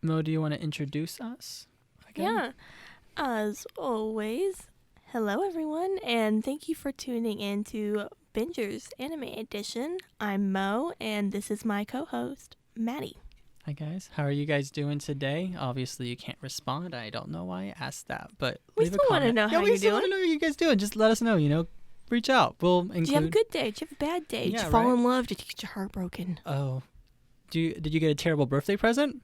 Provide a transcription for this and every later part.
Mo, do you want to introduce us again? Yeah. As always, hello everyone, and thank you for tuning in to Binger's Anime Edition. I'm Mo, and this is my co-host, Maddie. Hi, guys. How are you guys doing today? Obviously, you can't respond. I don't know why I asked that, but We leave a still want to comment. know how we you're still want to doing. know how you guys doing. Just let us know, Reach out. We'll include... Did you have a good day? Did you have a bad day? Did Yeah, you fall right? in love? Did you get your heart broken? Oh. Did you get a terrible birthday present?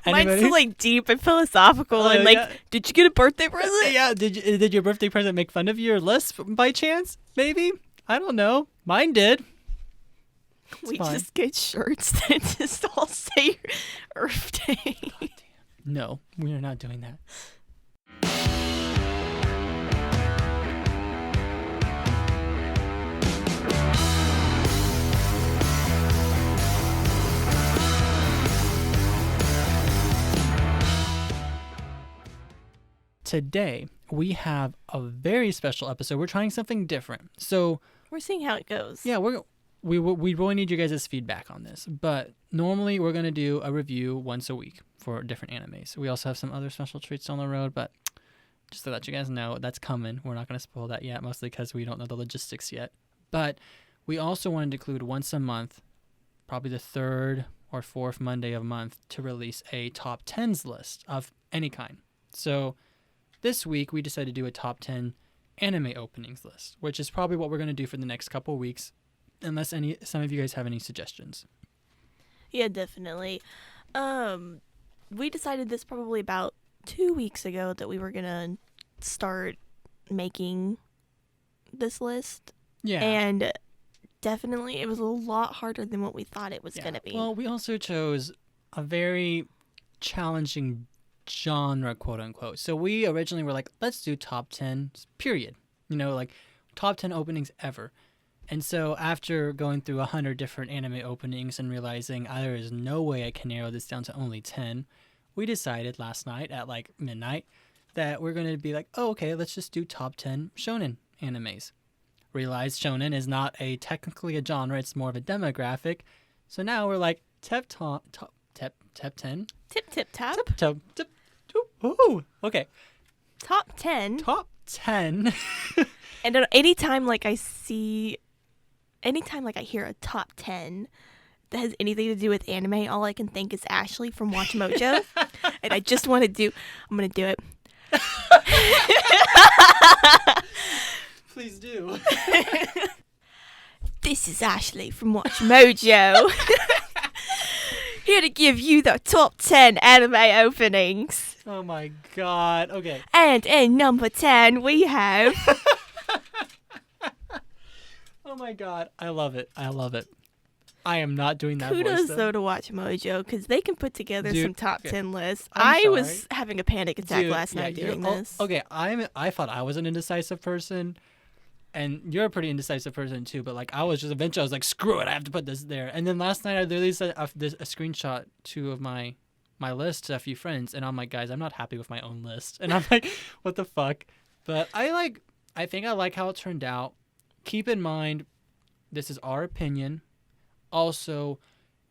Mine's Anybody? so, deep and philosophical, Oh, and, yeah. did you get a birthday present? Yeah, did your birthday present make fun of your list by chance? Maybe? I don't know. Mine did. We fine. just get shirts that just all say Earth Day. No, we are not doing that. Today, we have a very special episode. We're trying something different. So, We're seeing how it goes. yeah, we really need you guys' feedback on this. But normally, we're going to do a review once a week for different animes. We also have some other special treats on the road, but just to let you guys know, that's coming. We're not going to spoil that yet, mostly because we don't know the logistics yet. But we also wanted to include once a month, probably the third or fourth Monday of a month, to release a top 10s list of any kind. So this week, we decided to do a top 10 anime openings list, which is probably what we're going to do for the next couple of weeks, unless some of you guys have any suggestions. Yeah, definitely. We decided this probably about 2 weeks ago that we were gonna start making this list, Yeah. and definitely it was a lot harder than what we thought it was gonna be. Well, we also chose a very challenging genre, quote unquote. So we originally were like, let's do top 10, period. Top 10 openings ever. And so after going through 100 different anime openings and realizing there is no way I can narrow this down to only 10, we decided last night at midnight that we're going to be like, oh, okay, let's just do top 10 shonen animes. Realized shonen is not technically a genre, it's more of a demographic. So now we're like, top 10? Tip tap. Ooh, okay. Top 10. Top 10. And anytime I hear a top 10 that has anything to do with anime, all I can think is Ashley from Watch Mojo. And I'm going to do it. Please do. This is Ashley from Watch Mojo. Here to give you the top 10 anime openings. Oh my god. Okay. And in number 10, we have... Oh my god. I love it. I am not doing that Kudos, voice, though, to Watch Mojo, because they can put together Dude, some top okay. 10 lists. I'm I was sorry. having a panic attack Dude, last night doing this. Okay, I thought I was an indecisive person, and you're a pretty indecisive person too, but I was just eventually I was like, screw it, I have to put this there. And then last night I literally sent a screenshot to of my list to a few friends, and I'm like, guys, I'm not happy with my own list. And I'm like, what the fuck? But I think I like how it turned out. Keep in mind, this is our opinion. Also,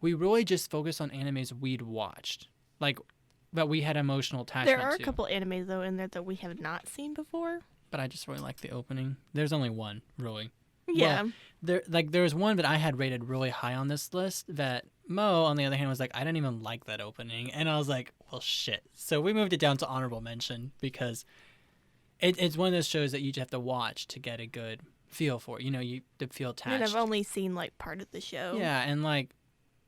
we really just focus on animes we'd watched, that we had emotional attachment to. There are a couple animes, though, in there that we have not seen before. But I just really like the opening. There's only one, really. Yeah. Well, there was one that I had rated really high on this list that Mo, on the other hand, was like, I didn't even like that opening. And I was like, well, shit. So we moved it down to honorable mention because it's one of those shows that you just have to watch to get a good feel for it. You to feel attached. And I've only seen, part of the show. Yeah, and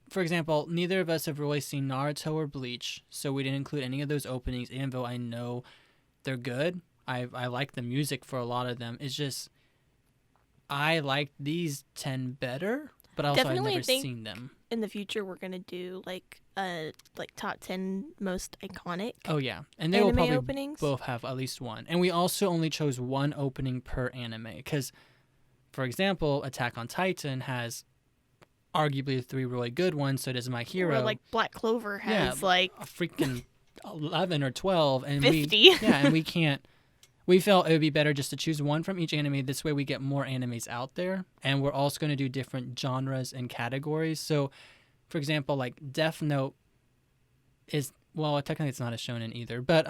for example, neither of us have really seen Naruto or Bleach, so we didn't include any of those openings, even though I know they're good. I like the music for a lot of them. It's just I like these 10 better, but also Definitely, I've never I think seen them. In the future, we're going to do, top 10 most iconic Oh, yeah. And they will anime probably openings. both have at least one. And we also only chose one opening per anime because, for example, Attack on Titan has arguably 3 really good ones, so does My Hero. Or, Black Clover has, a freaking 11 or 12. And 50. And we can't. We felt it would be better just to choose one from each anime. This way we get more animes out there. And we're also going to do different genres and categories. So, for example, Death Note is, well, technically it's not a shonen either, but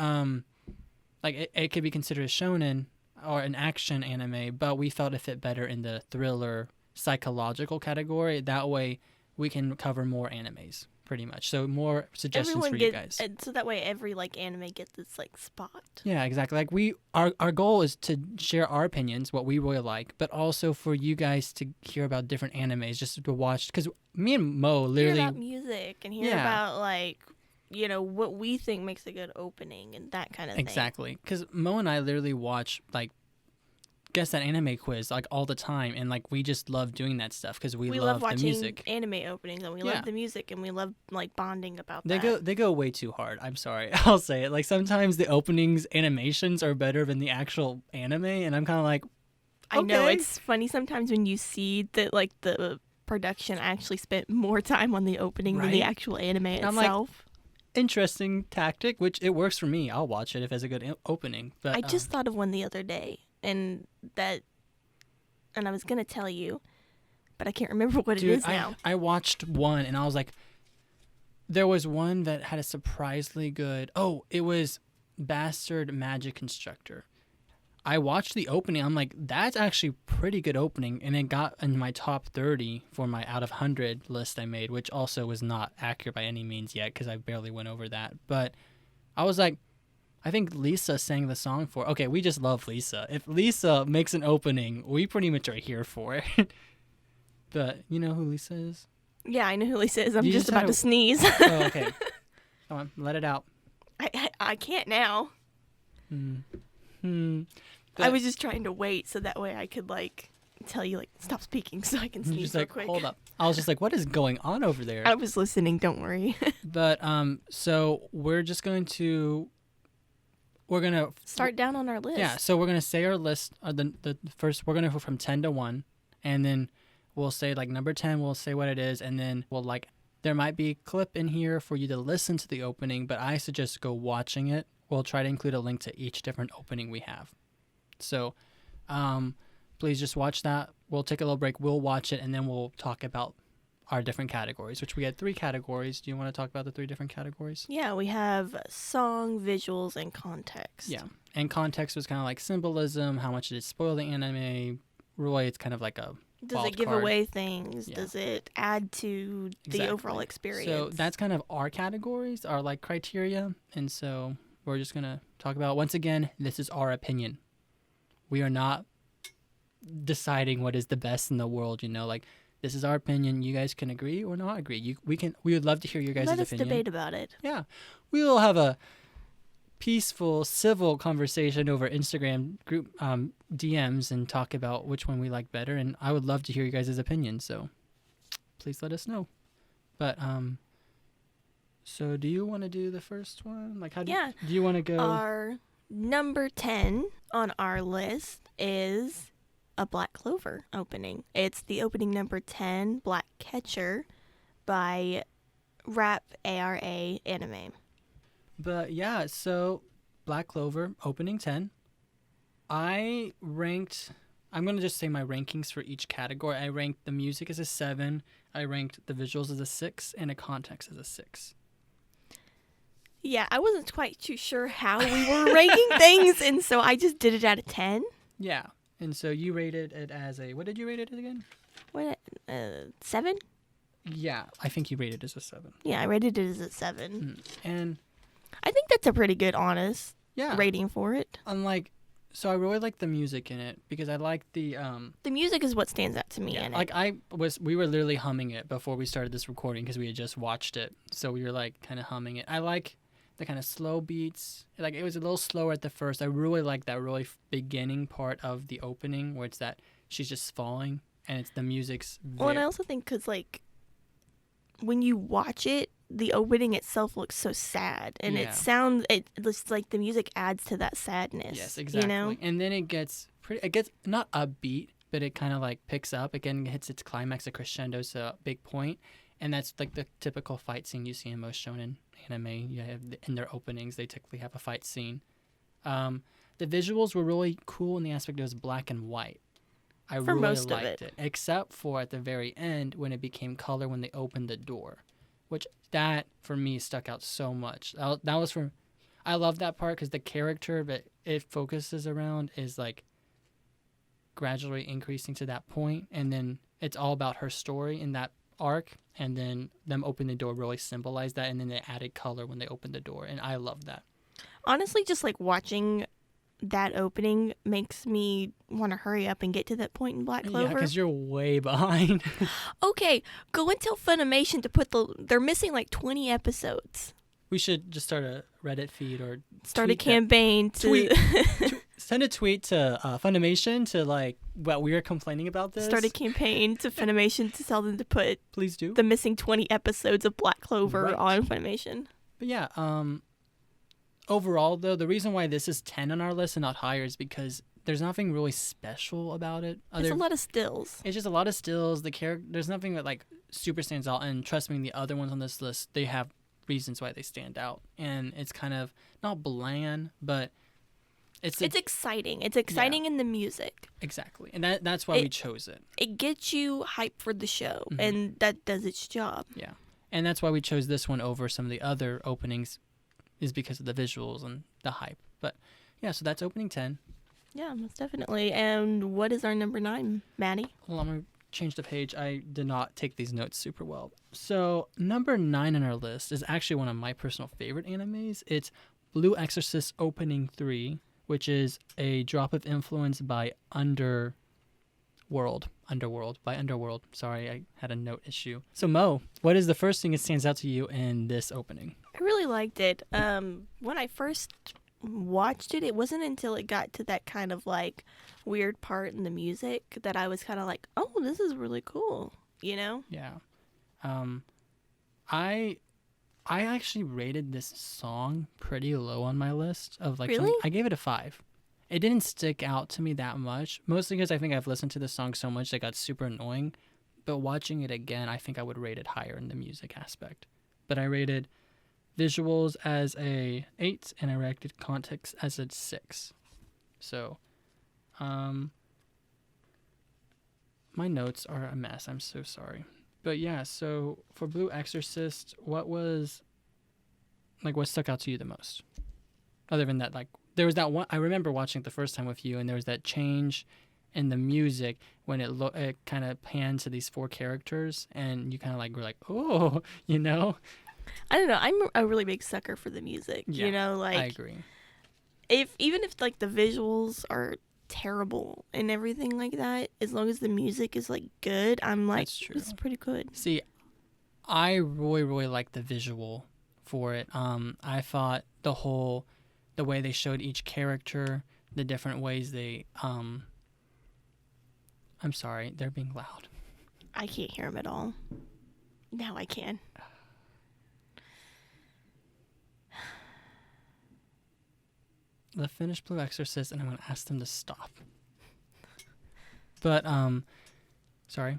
like it could be considered a shonen or an action anime, but we felt it fit better in the thriller psychological category. That way we can cover more animes, pretty much. So more suggestions for you guys. So that way every like anime gets its like spot. Yeah, exactly. Like our goal is to share our opinions, what we really like, but also for you guys to hear about different animes, just to watch. Because me and Mo literally hear about music and hear about like, you know, what we think makes a good opening and that kind of thing. Exactly. Because Mo and I literally watch like Guess That Anime Quiz like all the time, and like we just love doing that stuff because we love watching the music. Anime openings, and we love the music, and we love like bonding about that. They go way too hard. I'm sorry, I'll say it. Like sometimes the openings animations are better than the actual anime, and I'm kind of like, okay. I know it's funny sometimes when you see that like the production actually spent more time on the opening than the actual anime itself. Like, interesting tactic, which it works for me. I'll watch it if it's a good opening. But I just thought of one the other day. And I was going to tell you, but I can't remember what it is now. I watched one, and I was like, there was one that had a surprisingly good, it was Bastard Magic Instructor. I watched the opening, I'm like, that's actually pretty good opening, and it got in my top 30 for my out of 100 list I made, which also was not accurate by any means yet, because I barely went over that. But I was like, I think Lisa sang the song for. Okay, we just love Lisa. If Lisa makes an opening, we pretty much are here for it. But you know who Lisa is? Yeah, I know who Lisa is. I'm just about to sneeze. Oh, okay. Come on, let it out. I can't now. I was just trying to wait so that way I could like tell you like stop speaking so I can sneeze just real like, quick. Hold up. I was just like, what is going on over there? I was listening. Don't worry. But so we're just going to. We're going to start down on our list. Yeah, so we're going to say our list. The first, we're going to go from 10 to 1. And then we'll say, like, number 10, we'll say what it is. And then we'll, like, there might be a clip in here for you to listen to the opening. But I suggest go watching it. We'll try to include a link to each different opening we have. So please just watch that. We'll take a little break. We'll watch it. And then we'll talk about our different categories, which we had 3 categories. Do you want to talk about the 3 different categories? Yeah, we have song, visuals, and context. Yeah, and context was kind of like symbolism, how much did it spoil the anime. Roy, it's kind of like a Does it give away things? Yeah. Does it add to the overall experience? So that's kind of our categories, our like criteria. And so we're just going to talk about, once again, this is our opinion. We are not deciding what is the best in the world, you know, like, this is our opinion. You guys can agree or not agree. We would love to hear your guys' opinion. Let us debate about it. Yeah. We will have a peaceful, civil conversation over Instagram group DMs and talk about which one we like better. And I would love to hear your guys' opinion. So please let us know. But so do you want to do the first one? Like, do you want to go? Our number 10 on our list is a Black Clover opening. It's the opening number 10, Black Catcher, by Rap ARA Anime. But yeah, so Black Clover, opening 10. I'm going to just say my rankings for each category. I ranked the music as a 7, I ranked the visuals as a 6, and a context as a 6. Yeah, I wasn't quite too sure how we were ranking things, and so I just did it at a 10. Yeah. And so you rated it as a, what did you rate it again? 7? Yeah, I think you rated it as a 7. Yeah, I rated it as a 7. And I think that's a pretty good, honest rating for it. So I really like the music in it because I like the music is what stands out to me in it. We were literally humming it before we started this recording because we had just watched it. So we were like kind of humming it. I like the kind of slow beats. Like, it was a little slower at the first. I really like that really beginning part of the opening where it's that she's just falling and it's the music's Well, and I also think because, like, when you watch it, the opening itself looks so sad. And it's like the music adds to that sadness. Yes, exactly. You know? And then it gets not upbeat, but it kind of, like, picks up. Again, hits its climax, a crescendo, so a big point. And that's, like, the typical fight scene you see in most shonen anime. You have in their openings, they typically have a fight scene. The visuals were really cool in the aspect it was black and white. I really liked it, except for at the very end when it became color when they opened the door. which that for me stuck out so much. That was from, I love that part because the character that it focuses around is like gradually increasing to that point, and then it's all about her story in that arc, and then them opening the door really symbolized that, and then they added color when they opened the door, and I love that. Honestly, just like watching that opening makes me want to hurry up and get to that point in Black Clover. Yeah, because you're way behind. Okay, go and tell Funimation to put they're missing like 20 episodes. We should just start a Reddit feed or start a campaign to send a tweet to Funimation to like what we are complaining about this. Start a campaign to Funimation to tell them to put please do the missing 20 episodes of Black Clover on Funimation. But yeah, overall though, the reason why this is 10 on our list and not higher is because there's nothing really special about it. It's a lot of stills. It's just a lot of stills. The character, there's nothing that like super stands out. And trust me, the other ones on this list, they have reasons why they stand out, and it's kind of not bland, but it's exciting. It's exciting in the music. Exactly, and that's why we chose it. It gets you hyped for the show, and that does its job. Yeah, and that's why we chose this one over some of the other openings, is because of the visuals and the hype. But yeah, so that's opening 10. Yeah, most definitely. And what is our number 9, Maddie? Well, I'm gonna change the page. I did not take these notes super well. So number 9 on our list is actually one of my personal favorite animes. It's Blue Exorcist Opening 3, which is a drop of influence by Underworld. Sorry, I had a note issue. So Mo, what is the first thing that stands out to you in this opening? I really liked it. When I first watched it, it wasn't until it got to that kind of like weird part in the music that I was kind of like, oh, this is really cool, you know? Yeah. I actually rated this song pretty low on my list of like, really? I gave it a 5. It didn't stick out to me that much, mostly because I think I've listened to the song so much that it got super annoying. But watching it again, I think I would rate it higher in the music aspect. But I rated visuals as a 8, and I rated context as a 6. So, my notes are a mess. I'm so sorry. But yeah, so for Blue Exorcist, what stuck out to you the most? Other than that, like, there was that one, I remember watching it the first time with you, and there was that change in the music when it kind of panned to these 4 characters, and you kind of like were like, oh, you know? I don't know. I'm a really big sucker for the music, you know? Like, I agree. Even if like the visuals are terrible and everything like that, as long as the music is like good, I'm like, this is pretty good. See, I really like the visual for it. I thought the way they showed each character, the different ways they I'm sorry, they're being loud. I can't hear them at all. Now I can. Let's finish Blue Exorcist, and I'm going to ask them to stop. But, sorry.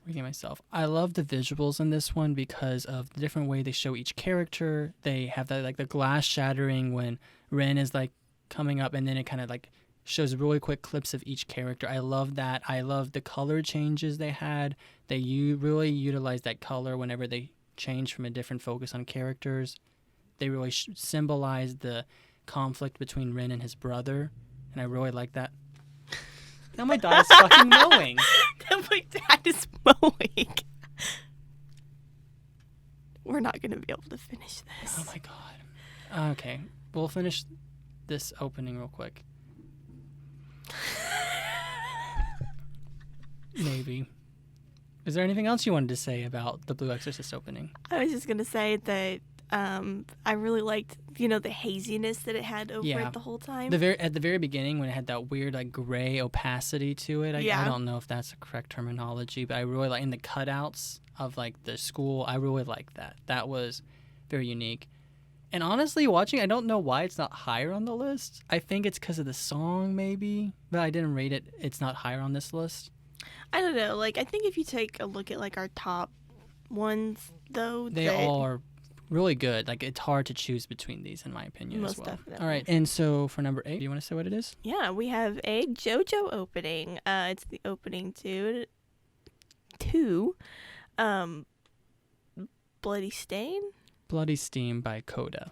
Reading myself. I love the visuals in this one because of the different way they show each character. They have that, like, the glass shattering when Ren is, like, coming up, and then it kind of, like, shows really quick clips of each character. I love that. I love the color changes they had. They really utilized that color whenever they changed from a different focus on characters. They really symbolized the conflict between Ren and his brother, and I really like that. Now my dad is fucking mowing. Now my dad is mowing. We're not gonna be able to finish this. Oh my god. Okay, we'll finish this opening real quick. Maybe. Is there anything else you wanted to say about the Blue Exorcist opening? I was just gonna say that I really liked, the haziness that it had over it the whole time. At the very beginning, when it had that weird, like, gray opacity to it, I don't know if that's the correct terminology, but I really like in the cutouts of, like, the school, I really like that. That was very unique. And honestly, watching, I don't know why it's not higher on the list. I think it's because of the song, maybe, but I didn't rate it. It's not higher on this list. I don't know. Like, I think if you take a look at, like, our top ones, though, they all are really good. Like, it's hard to choose between these, in my opinion, most as well. Definitely. All right, and so for number 8, do you want to say what it is? Yeah, we have a JoJo opening. It's the opening to Bloody Stain? Bloody Steam by Coda.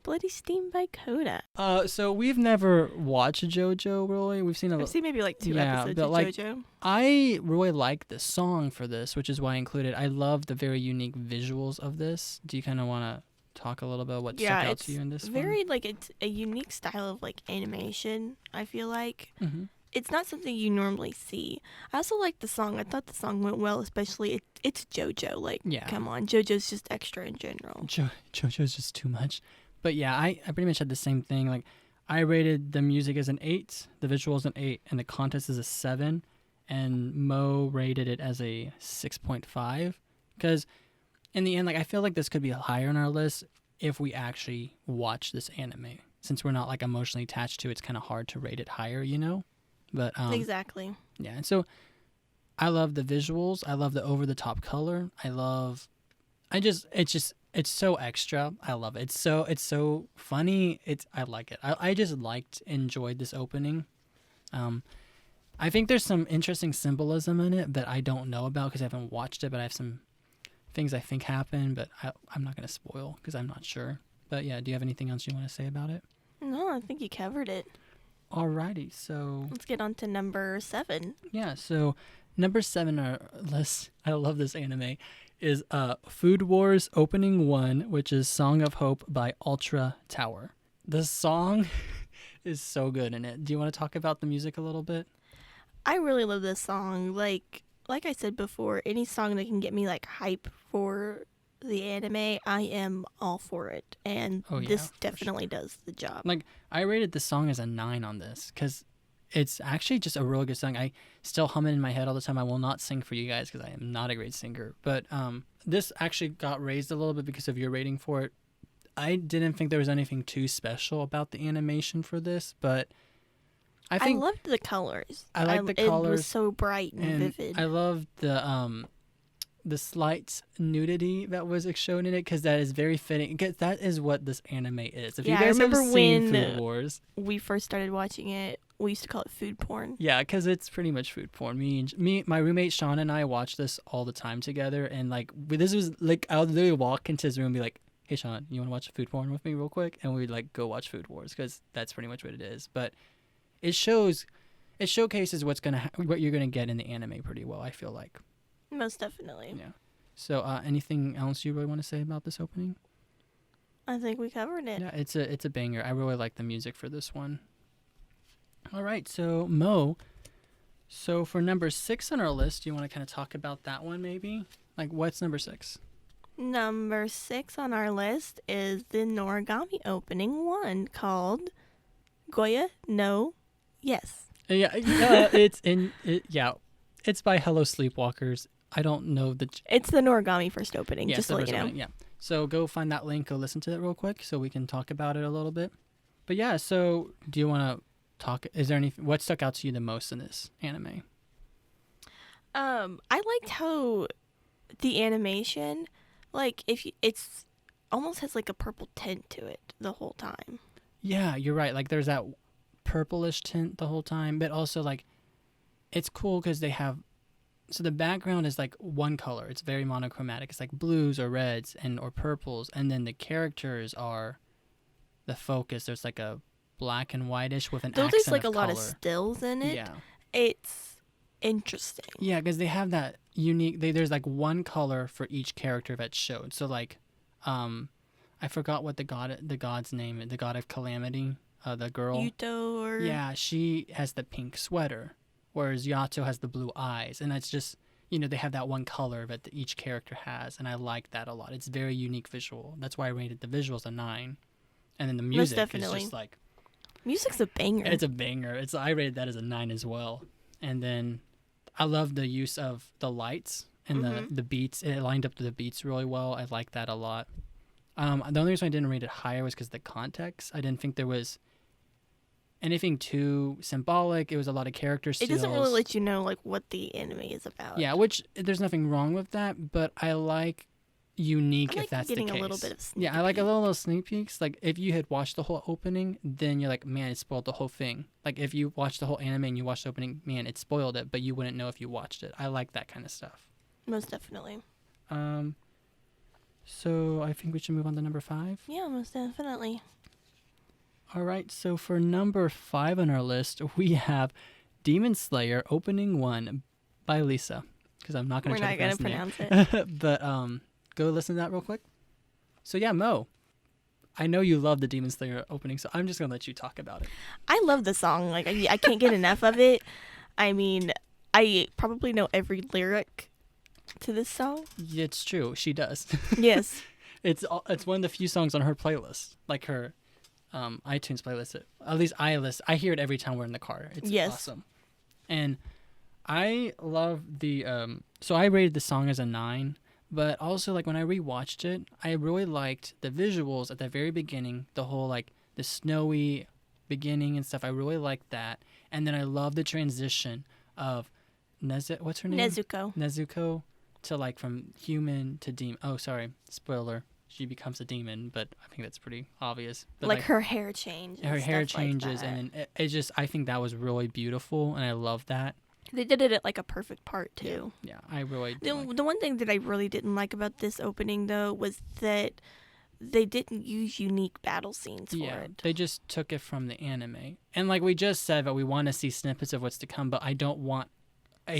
Bloody Steam by Coda. So we've never watched JoJo really. We've seen I've seen maybe like 2 episodes but of like, JoJo. I really like the song for this, which is why I included. I love the very unique visuals of this. Do you kind of want to talk a little bit what stuck out to you in this very like it's a unique style of like animation, I feel like. Mm-hmm. It's not something you normally see. I also like the song. I thought the song went well, especially it's JoJo. Like, come on, JoJo's just extra in general. JoJo's just too much. But yeah, I pretty much had the same thing. Like, I rated the music as an 8, the visuals an 8, and the contest as a 7, and Mo rated it as a 6.5. Because in the end, like, I feel like this could be higher on our list if we actually watch this anime. Since we're not like emotionally attached to it, it's kind of hard to rate it higher, you know? But exactly. Yeah, and so I love the visuals. I love the over-the-top color. It's so extra. I love it. It's so funny. I like it. I just enjoyed this opening. I think there's some interesting symbolism in it that I don't know about because I haven't watched it, but I have some things I think happen, but I'm not going to spoil because I'm not sure. But yeah, do you have anything else you want to say about it? No, I think you covered it. Alrighty, so let's get on to number 7. Yeah, so number 7 on our list, I love this anime, is Food Wars Opening 1, which is Song of Hope by Ultra Tower. The song is so good in it. Do you want to talk about the music a little bit? I really love this song. Like I said before, any song that can get me like hype for the anime, I am all for it. And this definitely does the job. Like, I rated the song as a 9 on this because it's actually just a really good song. I still hum it in my head all the time. I will not sing for you guys because I am not a great singer. But this actually got raised a little bit because of your rating for it. I didn't think there was anything too special about the animation for this, but I loved the colors. I like the colors. It was so bright and vivid. I loved the slight nudity that was shown in it because that is very fitting. Because that is what this anime is. If you guys have seen Food Wars, we first started watching it, we used to call it food porn. Yeah, because it's pretty much food porn. My roommate Sean and I watch this all the time together, and like this was like I would literally walk into his room and be like, "Hey Sean, you want to watch food porn with me real quick?" And we'd like go watch Food Wars because that's pretty much what it is. But it showcases what you're gonna get in the anime pretty well. I feel like. Most definitely. Yeah. So, anything else you really want to say about this opening? I think we covered it. Yeah, it's a banger. I really like the music for this one. All right, so Mo. So for number 6 on our list, do you want to kind of talk about that one maybe? Like, what's number 6? Number 6 on our list is the Noragami opening one called Goya No Yes. Yeah, it's by Hello Sleepwalkers. I don't know It's the Noragami first opening, just to let you know. Yeah. So go find that link, go listen to it real quick so we can talk about it a little bit. But yeah, so do you want to talk, is there anything, what stuck out to you the most in this anime? I liked how the animation, like it's almost has like a purple tint to it the whole time. Yeah, you're right. Like there's that purplish tint the whole time, but also like it's cool because they have, so the background is like one color. It's very monochromatic. It's like blues or reds or purples, and then the characters are the focus. There's like a black and whitish with an accent of color. There's like a lot of stills in it. Yeah, it's interesting. Yeah, because they have that unique. There's like one color for each character that's showed. So like, I forgot what the god's name is. The god of calamity. The girl. Yuto or. Yeah, she has the pink sweater, whereas Yato has the blue eyes, and it's just, they have that one color that each character has, and I like that a lot. It's very unique visual. That's why I rated the visuals a 9, and then the music is just like. Music's a banger. It's a banger. I rated that as a 9 as well, and then I love the use of the lights and the beats. It lined up to the beats really well. I like that a lot. The only reason I didn't rate it higher was because the context. I didn't think there was anything too symbolic. It was a lot of character stills. It doesn't really let you know like what the anime is about. Yeah, which there's nothing wrong with that, but I like unique if that's the case. Getting a little bit of sneak peek. I like a little sneak peeks. Like if you had watched the whole opening, then you're like, man, it spoiled the whole thing. Like if you watched the whole anime and you watched the opening, man, it spoiled it, but you wouldn't know if you watched it. I like that kind of stuff. Most definitely. So I think we should move on to number 5. Yeah, most definitely. All right, so for number 5 on our list, we have Demon Slayer Opening 1 by Lisa. Because I'm not going to try to pronounce it. But go listen to that real quick. So yeah, Mo, I know you love the Demon Slayer opening, so I'm just going to let you talk about it. I love the song. Like, I can't get enough of it. I mean, I probably know every lyric to this song. Yeah, it's true. She does. Yes. It's one of the few songs on her playlist, like her iTunes playlist. At least I hear it every time we're in the car. It's awesome. And I love the so I rated the song as a 9, but also like when I rewatched it, I really liked the visuals at the very beginning, the whole like the snowy beginning and stuff. I really liked that. And then I love the transition of what's her name? Nezuko to like from human to demon. Oh, sorry. Spoiler. She becomes a demon, but I think that's pretty obvious. But like her hair changes. Her hair changes, like and then it just, I think that was really beautiful, and I love that. They did it at like a perfect part too. Yeah, I really did. The one thing that I really didn't like about this opening though was that they didn't use unique battle scenes for it. They just took it from the anime. And like we just said, that we want to see snippets of what's to come, but I don't want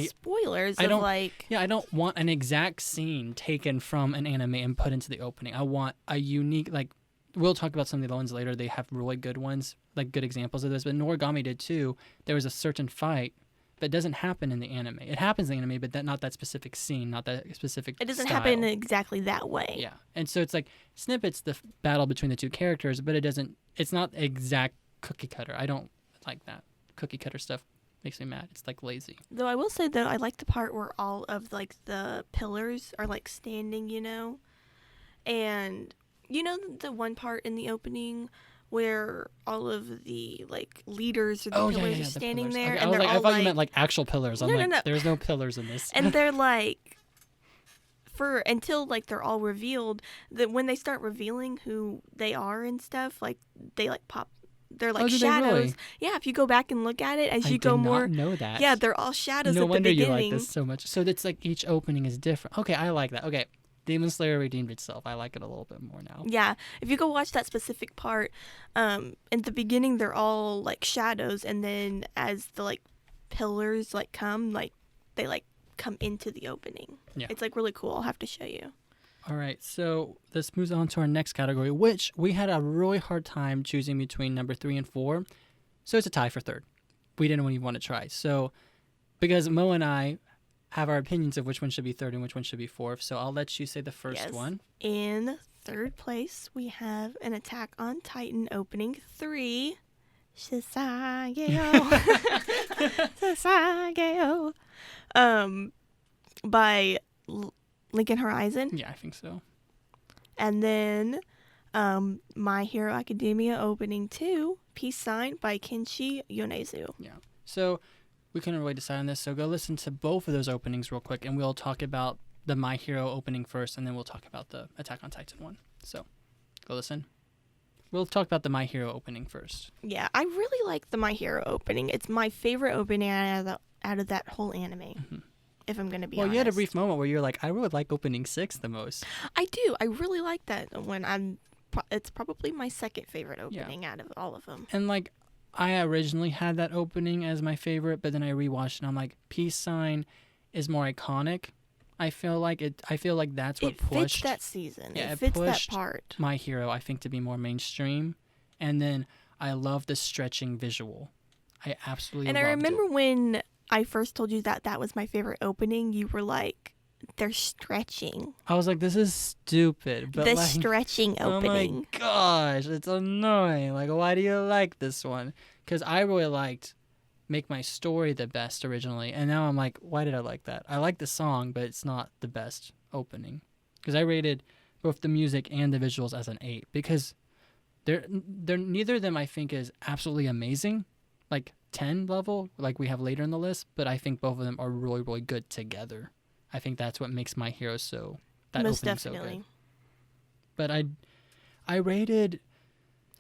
spoilers. I don't want an exact scene taken from an anime and put into the opening. I want a unique, like, we'll talk about some of the ones later. They have really good ones, like good examples of this. But Noragami did too. There was a certain fight that doesn't happen in the anime. It happens in the anime, but not that specific scene, not that specific It doesn't style. happen exactly that way. Yeah. And so it's like snippets, the battle between the two characters, but it's not exact cookie cutter. I don't like that. Cookie cutter stuff makes me mad. It's like lazy. Though I will say though, I like the part where all of like the pillars are like standing, and the one part in the opening where all of the like leaders or the pillars are standing there, okay, and they're all I thought you meant like actual pillars. I'm no. There's no pillars in this. And they're like, until like they're all revealed, that when they start revealing who they are and stuff, like they like pop. They're like shadows. Really? Yeah, if you go back and look at it as you I go did more. Not know that. Yeah, they're all shadows no at the beginning. No wonder you like this so much. So it's like each opening is different. Okay, I like that. Okay, Demon Slayer redeemed itself. I like it a little bit more now. Yeah, if you go watch that specific part, in the beginning they're all like shadows, and then as the like pillars like come, like they like come into the opening. Yeah, it's like really cool. I'll have to show you. All right, so this moves on to our next category, which we had a really hard time choosing between number 3 and 4. So it's a tie for third. We didn't even want to try. So because Mo and I have our opinions of which one should be third and which one should be fourth, so I'll let you say the first one. In third place, we have an Attack on Titan opening 3. Shisageo. Shisageo. By Lincoln Horizon. Yeah, I think so. And then My Hero Academia opening 2, Peace Sign by Kenshi Yonezu. Yeah. So we couldn't really decide on this, so go listen to both of those openings real quick, and we'll talk about the My Hero opening first, and then we'll talk about the Attack on Titan one. So go listen. We'll talk about the My Hero opening first. Yeah, I really like the My Hero opening. It's my favorite opening out of that whole anime. Mm-hmm. If I'm going to be honest. Well, you had a brief moment where you're like, I really like opening 6 the most. I do. I really like that it's probably my second favorite opening out of all of them. And like, I originally had that opening as my favorite, but then I rewatched it and I'm like, Peace Sign is more iconic. I feel like that's what pushed. It fits that season. Yeah, it fits that part. My Hero, I think, to be more mainstream. And then I love the stretching visual. I absolutely loved it. And I remember when I first told you that was my favorite opening, you were like, they're stretching. I was like, this is stupid. But the stretching opening. Oh my gosh, it's annoying. Like, why do you like this one? Because I really liked Make My Story the best originally. And now I'm like, why did I like that? I like the song, but it's not the best opening. Because I rated both the music and the visuals as an 8. Because they're neither of them, I think, is absolutely amazing. Like 10 level, like we have later in the list, but I think both of them are really, really good together. I think that's what makes My Hero most definitely so good. But I rated.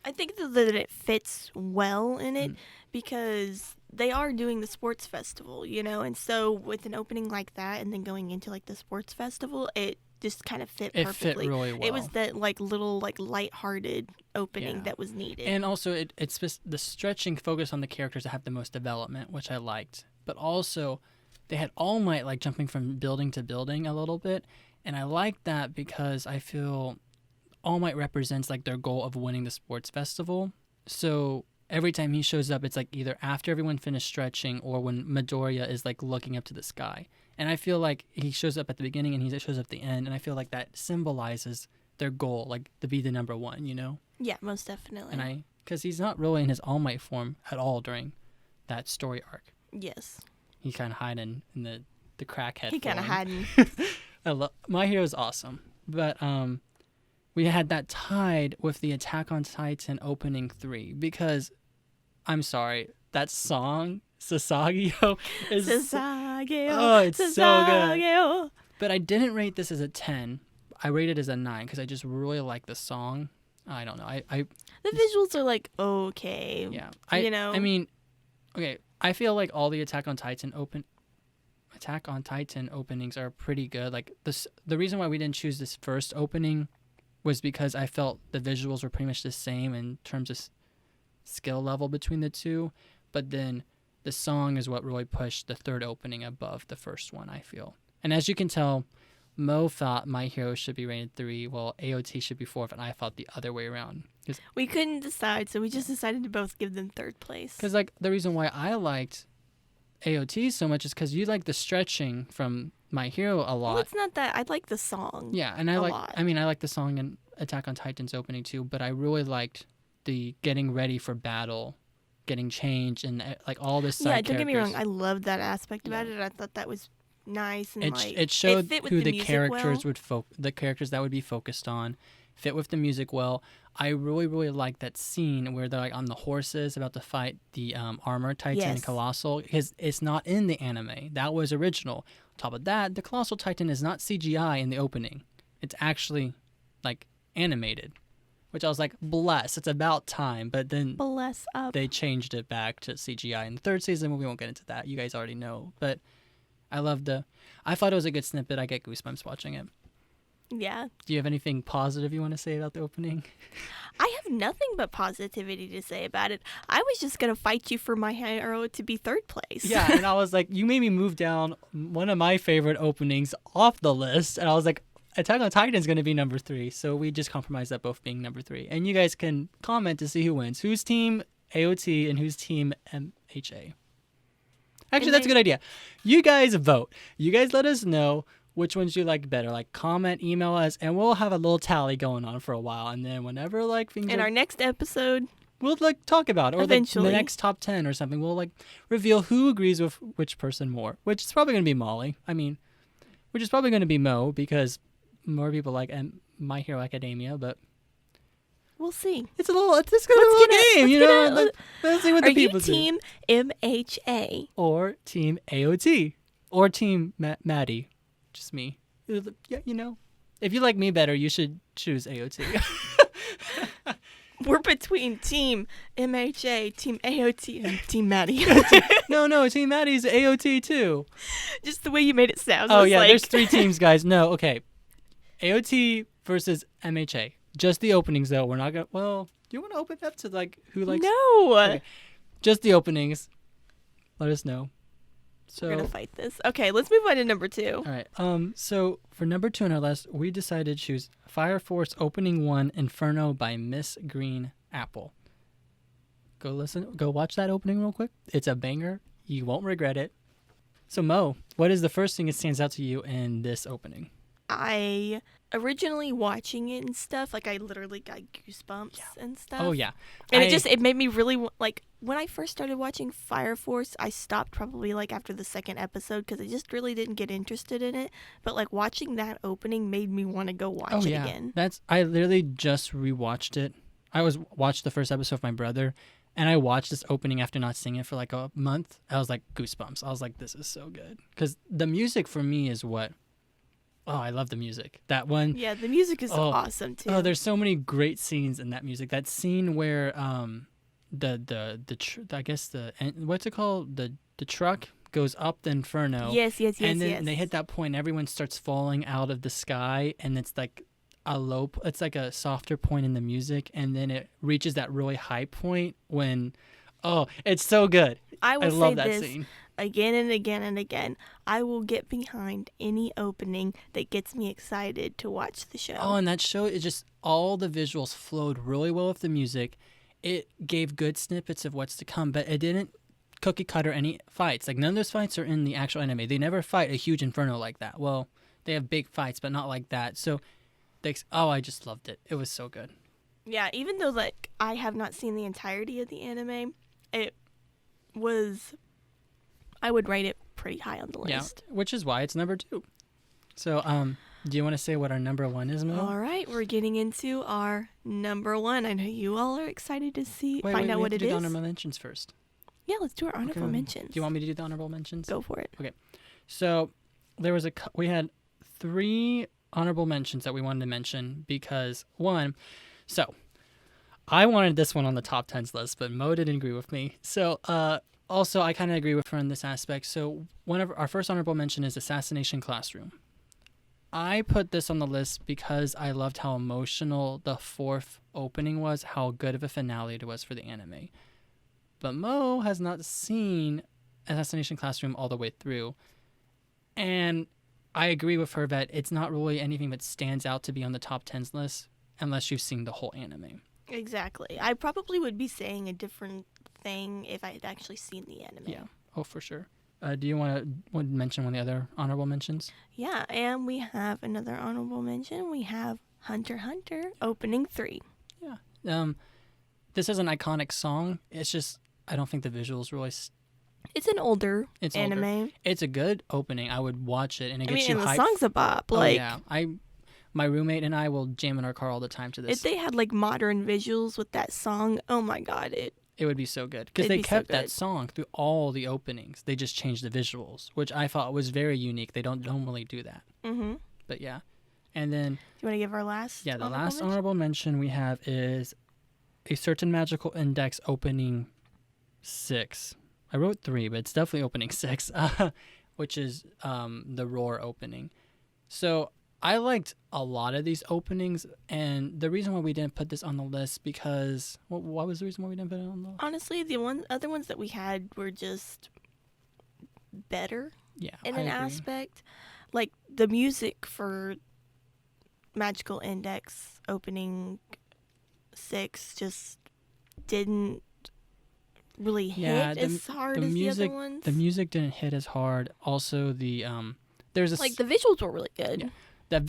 I think that it fits well in it because they are doing the sports festival, and so with an opening like that and then going into like the sports festival, it just kind of fit It perfectly. fit really well. It was that like little like lighthearted opening that was needed. And also it's just the stretching focus on the characters that have the most development, which I liked. But also they had All Might like jumping from building to building a little bit, and I like that because I feel All Might represents like their goal of winning the sports festival. So every time he shows up, it's like either after everyone finished stretching or when Midoriya is like looking up to the sky. And I feel like he shows up at the beginning and he shows up at the end, and I feel like that symbolizes their goal, like to be the number one, you know? Yeah, most definitely. And because he's not really in his All Might form at all during that story arc. Yes. He kind of hiding in the crackhead. He kind of hiding. My Hero is awesome, but we had that tied with the Attack on Titan opening 3 because I'm sorry, that song Sasageo is Sasageo. Oh, it's Sasageo. so good. But I didn't rate this as a 10. I rated it as a 9 because I just really like the song. I don't know. I the visuals are like okay. Yeah. I mean, okay. I feel like all the Attack on Titan openings are pretty good. Like the reason why we didn't choose this first opening was because I felt the visuals were pretty much the same in terms of skill level between the two, but then the song is what really pushed the third opening above the first one, I feel. And as you can tell, Mo thought My Hero should be rated 3, while AOT should be 4, and I thought the other way around. We couldn't decide, so we just decided to both give them third place. Because like the reason why I liked AOT so much is because you like the stretching from My Hero a lot. Well, it's not that. I like the song. Yeah, and I like the song in Attack on Titan's opening too, but I really liked the getting ready for battle, getting changed, and like all this side don't characters. Get me wrong. I loved that aspect about it. I thought that was nice and it showed who the characters well. the characters that would be focused on, fit with the music well. I really liked that scene where they're like on the horses about to fight the armor Titan and Colossal, because it's not in the anime. That was original. On top of that, the Colossal Titan is not CGI in the opening. It's actually like animated, which I was like, bless, it's about time. But then bless up. They changed it back to CGI in the third season. We won't get into that. You guys already know. But I thought it was a good snippet. I get goosebumps watching it. Yeah. Do you have anything positive you want to say about the opening? I have nothing but positivity to say about it. I was just going to fight you for My Hero to be third place. Yeah, and I was like, you made me move down one of my favorite openings off the list. And I was like, Attack on Titan is going to be number 3. So we just compromised that both being number 3. And you guys can comment to see who wins. Who's team AOT and who's team MHA? Actually, that's a good idea. You guys vote. You guys let us know which ones you like better. Like, comment, email us, and we'll have a little tally going on for a while. And then whenever like things in our next episode, we'll like talk about it, or eventually the next top 10 or something. We'll like reveal who agrees with which person more, which is probably going to be Molly. I mean, which is probably going to be Mo, because more people like My Hero Academia, but we'll see. It's a little game, you know. Let's see what the people do. Are you team MHA or team AOT or team Maddie? Just me. Yeah, you know. If you like me better, you should choose AOT. We're between team MHA, team AOT, and team Maddie. No, team Maddie's AOT too. Just the way you made it sound. Oh yeah, there's 3 teams, guys. No, okay. AOT versus MHA. Just the openings, though. We're not gonna. Well, do you want to open up to like who likes? No. Okay. Just the openings. Let us know. So we're gonna fight this. Okay, let's move on to number 2. All right. So for number 2 on our list, we decided to choose Fire Force Opening 1 Inferno by Miss Green Apple. Go watch that opening real quick. It's a banger. You won't regret it. So Mo, what is the first thing that stands out to you in this opening? I originally watching it and stuff, like I literally got goosebumps and stuff. Oh yeah. And it made me really like when I first started watching Fire Force, I stopped probably like after the second episode because I just really didn't get interested in it. But like watching that opening made me want to go watch it again. I literally just rewatched it. I watched the first episode with my brother, and I watched this opening after not seeing it for like a month. I was like goosebumps. I was like, this is so good, because the music for me is what. Oh, I love the music. That one. Yeah, the music is awesome too. Oh, there's so many great scenes in that music. That scene where I guess what's it called? The truck goes up the inferno. Yes. And then they hit that point, everyone starts falling out of the sky, and it's like it's like a softer point in the music, and then it reaches that really high point when, it's so good. I will love say that this scene. again and again and again. I will get behind any opening that gets me excited to watch the show. Oh, and that show, it just, all the visuals flowed really well with the music. It gave good snippets of what's to come, but it didn't cookie cutter any fights. Like, none of those fights are in the actual anime. They never fight a huge inferno like that. Well, they have big fights, but not like that. So, I just loved it. It was so good. Yeah, even though like I have not seen the entirety of the anime, I would rate it pretty high on the list. Yeah, which is why it's number 2. So, do you want to say what our number 1 is, Mo? All right, we're getting into our number 1. I know you all are excited to find out what it is. We have to do the honorable mentions first. Yeah, let's do our honorable mentions. Do you want me to do the honorable mentions? Go for it. Okay. So, we had 3 honorable mentions that we wanted to mention because, one, I wanted this one on the top 10s list, but Mo didn't agree with me. So, also, I kind of agree with her in this aspect. So, one of our first honorable mention is Assassination Classroom. I put this on the list because I loved how emotional the 4th opening was, how good of a finale it was for the anime. But Mo has not seen Assassination Classroom all the way through. And I agree with her that it's not really anything that stands out to be on the top 10s list unless you've seen the whole anime. Exactly. I probably would be saying a different thing if I had actually seen the anime. Yeah. Oh, for sure. Do you want to mention one of the other honorable mentions? Yeah, and we have another honorable mention. We have Hunter x Hunter opening 3. Yeah. This is an iconic song. It's just, I don't think the visuals really... It's an older anime. Older. It's a good opening. I would watch it, and it gets you hyped. The song's a bop. Yeah. My roommate and I will jam in our car all the time to this. If they had like modern visuals with that song, oh my god, it would be so good because they kept that song through all the openings. They just changed the visuals, which I thought was very unique. They don't normally do that. Mm-hmm. But yeah, and then do you want to give our last? Yeah, the last honorable mention we have is A Certain Magical Index opening 6. I wrote 3, but it's definitely opening 6, which is the Roar opening. So I liked a lot of these openings, and the reason why we didn't put this on the list because what was the reason why we didn't put it on the list? Honestly, the other ones that we had were just better. Yeah, in an aspect, like the music for Magical Index opening 6 just didn't really hit as hard as the other ones. The music didn't hit as hard. Also, the there's a the visuals were really good. Yeah.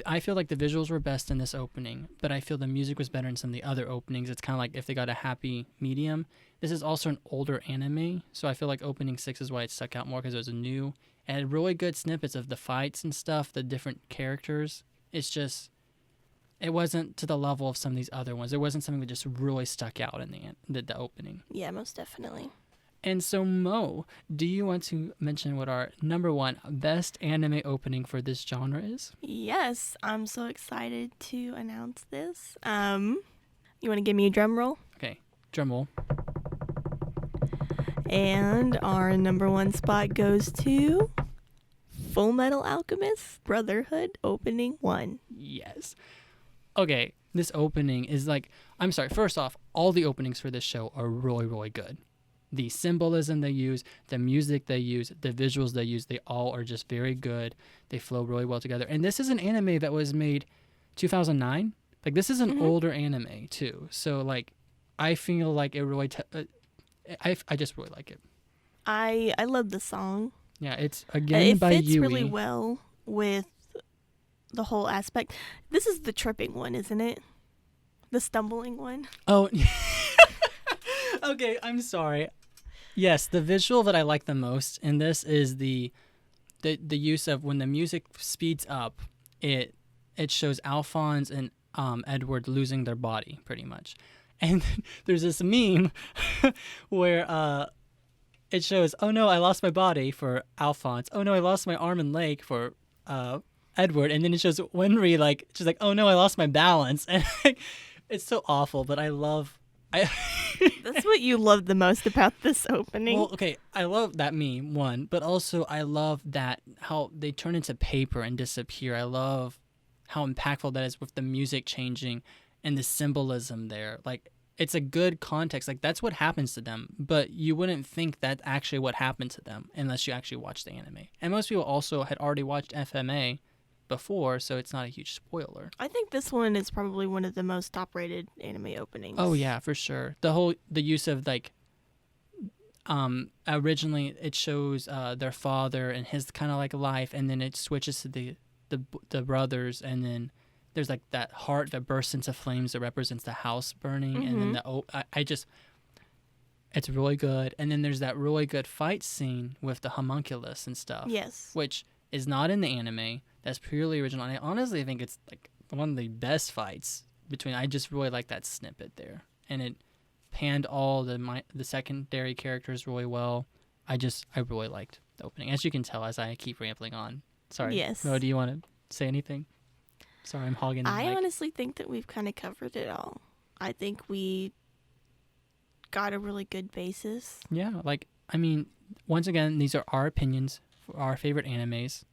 I feel like the visuals were best in this opening, but I feel the music was better in some of the other openings. It's kind of like if they got a happy medium. This is also an older anime, so I feel like opening 6 is why it stuck out more because it was new. It had really good snippets of the fights and stuff, the different characters. It's just, it wasn't to the level of some of these other ones. It wasn't something that just really stuck out in the opening. Yeah, most definitely. And so, Mo, do you want to mention what our number 1 best anime opening for this genre is? Yes, I'm so excited to announce this. You want to give me a drum roll? Okay, drum roll. And our number 1 spot goes to Full Metal Alchemist Brotherhood opening 1. Yes. Okay, this opening is like, I'm sorry, first off, all the openings for this show are really, really good. The symbolism they use, the music they use, the visuals they use, they all are just very good. They flow really well together. And this is an anime that was made 2009. Like, this is an older anime, too. So, like, I feel like it really... I just really like it. I love the song. Yeah, it's, again, by Yui. It fits really well with the whole aspect. This is the tripping one, isn't it? The stumbling one. Oh, okay, I'm sorry. Yes, the visual that I like the most in this is the use of when the music speeds up, it shows Alphonse and Edward losing their body, pretty much. And there's this meme where it shows, oh no, I lost my body for Alphonse. Oh no, I lost my arm and leg for Edward. And then it shows Winry, like, she's like, oh no, I lost my balance. And it's so awful, but I That's what you love the most about this opening. Well, okay, I love that meme, one, but also I love that how they turn into paper and disappear. I love how impactful that is with the music changing and the symbolism there. Like, it's a good context. Like, that's what happens to them, but you wouldn't think that's actually what happened to them unless you actually watch the anime. And most people also had already watched FMA before, so it's not a huge spoiler. I think this one is probably one of the most top-rated anime openings. Oh yeah, for sure. The use of like originally it shows their father and his kind of like life, and then it switches to the brothers, and then there's like that heart that bursts into flames that represents the house burning, and then it's really good. And then there's that really good fight scene with the homunculus and stuff. Yes. Which is not in the anime. That's purely original. And I honestly think it's like one of the best fights between. I just really like that snippet there, and it panned all the secondary characters really well. I really liked the opening, as you can tell as I keep rambling on. Sorry. Yes. Mo, do you want to say anything? Sorry, I'm hogging the mic. I honestly think that we've kind of covered it all. I think we got a really good basis. Yeah, like, I mean, once again, these are our opinions for our favorite animes,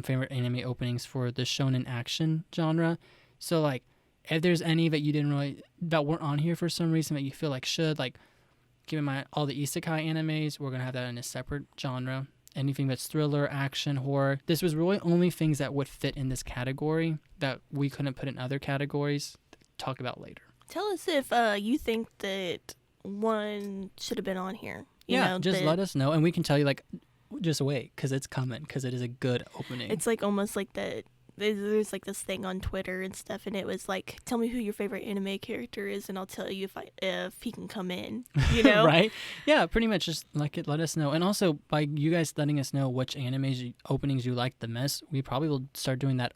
favorite anime openings for the shonen action genre. So, like, if there's any that you didn't really, that weren't on here for some reason that you feel like should, like, keep in mind all the isekai animes, we're going to have that in a separate genre. Anything that's thriller, action, horror. This was really only things that would fit in this category that we couldn't put in other categories to talk about later. Tell us if you think that one should have been on here. Just let us know, and we can tell you, like, just wait, because it's coming, because it is a good opening. It's like almost like there's like this thing on Twitter and stuff, and it was like, tell me who your favorite anime character is, and I'll tell you if he can come in, Right? Yeah, pretty much. Just let us know. And also, by you guys letting us know which openings you like the most, we probably will start doing that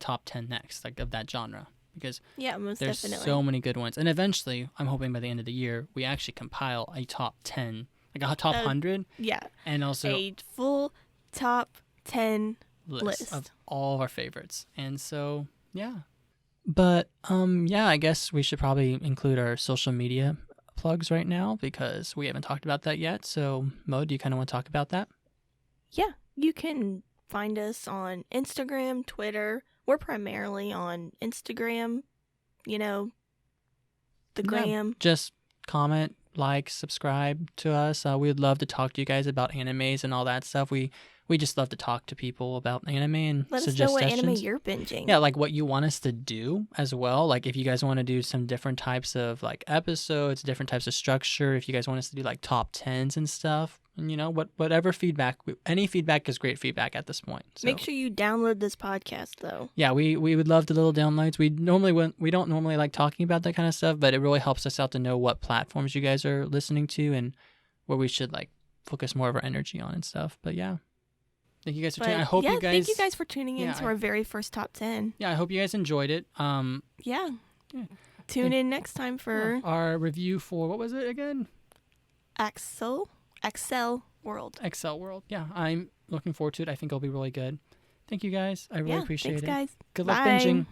top 10 next, like, of that genre. Because most there's definitely so many good ones. And eventually, I'm hoping by the end of the year, we actually compile a top 10, like a top 100. Yeah. And also a full top 10 list of all of our favorites. And so, yeah. But, I guess we should probably include our social media plugs right now because we haven't talked about that yet. So, Mo, do you kind of want to talk about that? Yeah. You can find us on Instagram, Twitter. We're primarily on Instagram, the gram. Just comment, like, subscribe to us. We would love to talk to you guys about animes and all that stuff. We just love to talk to people about anime and let us suggest know what sessions. anime you're binging. Yeah, like what you want us to do as well. Like if you guys want to do some different types of like episodes, different types of structure, if you guys want us to do like top 10s and stuff, and whatever feedback, any feedback is great feedback at this point. So, make sure you download this podcast though. Yeah, we would love the little downloads. We don't normally like talking about that kind of stuff, but it really helps us out to know what platforms you guys are listening to and where we should like focus more of our energy on and stuff. But yeah. Thank you guys for tuning in. Thank you guys for tuning in to our very first top 10. Yeah, I hope you guys enjoyed it. Yeah. Tune in next time for our review for, what was it again? Excel World. Excel World. Yeah, I'm looking forward to it. I think it'll be really good. Thank you guys. I really appreciate it. Thanks, guys. Good luck Bye. binging.